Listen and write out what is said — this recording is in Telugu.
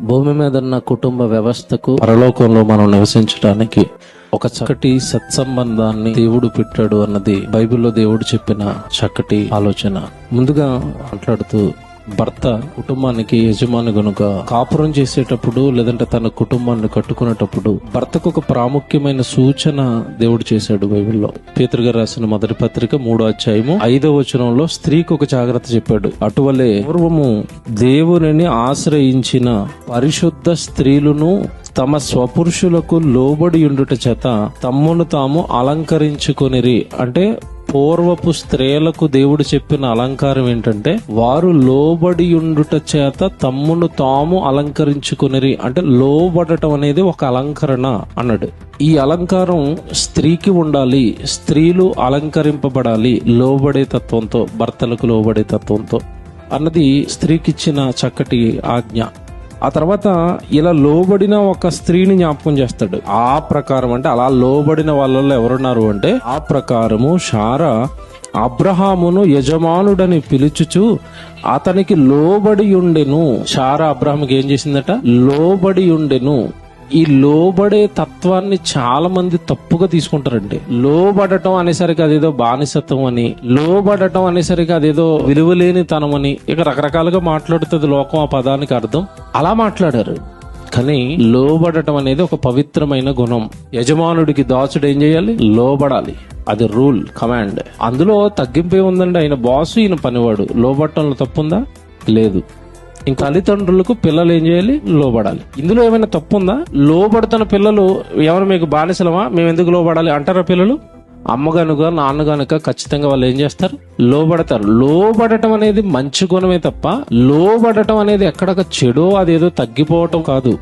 భూమి మీద ఉన్న కుటుంబ వ్యవస్థకు పరలోకంలో మనం నివసించడానికి ఒక చక్కటి సత్సంబంధాన్ని దేవుడు పెట్టాడు అన్నది బైబిల్లో దేవుడు చెప్పిన చక్కటి ఆలోచన. ముందుగా మాట్లాడుతూ భర్త కుటుంబానికి యజమాని గనుక కాపురం చేసేటప్పుడు లేదంటే తన కుటుంబాన్ని కట్టుకునేటప్పుడు భర్తకు ఒక ప్రాముఖ్యమైన సూచన దేవుడు చేశాడు బైబిల్లో. పేతురు గారు రాసిన మొదటి పత్రిక 3వ అధ్యాయము 5వ వచనంలో స్త్రీకి ఒక జాగ్రత్త చెప్పాడు. అటువలే పూర్వము దేవునిని ఆశ్రయించిన పరిశుద్ధ స్త్రీలను తమ స్వపురుషులకు లోబడి ఉండుట చేత తమ్మును తాము అలంకరించుకొనిరి. అంటే పూర్వపు స్త్రీలకు దేవుడు చెప్పిన అలంకారం ఏంటంటే వారు లోబడి ఉండుట చేత తమ్మును తాము అలంకరించుకునిరి. అంటే లోబడటం అనేది ఒక అలంకరణ అన్నాడు. ఈ అలంకారం స్త్రీకి ఉండాలి. స్త్రీలు అలంకరింపబడాలి లోబడే తత్వంతో, భర్తలకు లోబడే తత్వంతో అన్నది స్త్రీకిచ్చిన చక్కటి ఆజ్ఞ. ఆ తర్వాత ఇలా లోబడిన ఒక స్త్రీని జ్ఞాపకం చేస్తాడు. ఆ ప్రకారం అంటే అలా లోబడిన వాళ్ళలో ఎవరున్నారు అంటే ఆ ప్రకారము శారా అబ్రహామును యజమానుడని పిలుచుచు అతనికి లోబడి ఉండెను. శారా అబ్రహాముకి ఏం చేసిందట? లోబడి ఉండెను. ఈ లోబడే తత్వాన్ని చాలా మంది తప్పుగా తీసుకుంటారండి. లోబడటం అనేసరికి అదేదో బానిసత్వం అని, లోబడటం అనేసరికి అదేదో విలువలేని తనం అని, ఇక రకరకాలుగా మాట్లాడుతుంది లోకం ఆ పదానికి అర్థం. అలా మాట్లాడారు. కానీ లోబడటం అనేది ఒక పవిత్రమైన గుణం. యజమానుడికి దాసుడు ఏం చేయాలి? లోబడాలి. అది రూల్, కమాండ్. అందులో తగ్గింపే ఉందండి. ఆయన బాసు, ఈయన పనివాడు. లోబడటంలో తప్పుందా? లేదు. ఇంకా తల్లిదండ్రులకు పిల్లలు ఏం చేయాలి? లోబడాలి. ఇందులో ఏమైనా తప్పు ఉందా? లోబడుతున్న పిల్లలు ఎవరు మీకు బానిసలమా, మేము ఎందుకు లోబడాలి అంటారా? పిల్లలు అమ్మ గనుక నాన్న గనుక ఖచ్చితంగా వాళ్ళు ఏం చేస్తారు? లోబడతారు. లోబడటం అనేది మంచి గుణమే తప్ప లోబడటం అనేది ఎక్కడొక చెడో అదేదో తగ్గిపోవటం కాదు.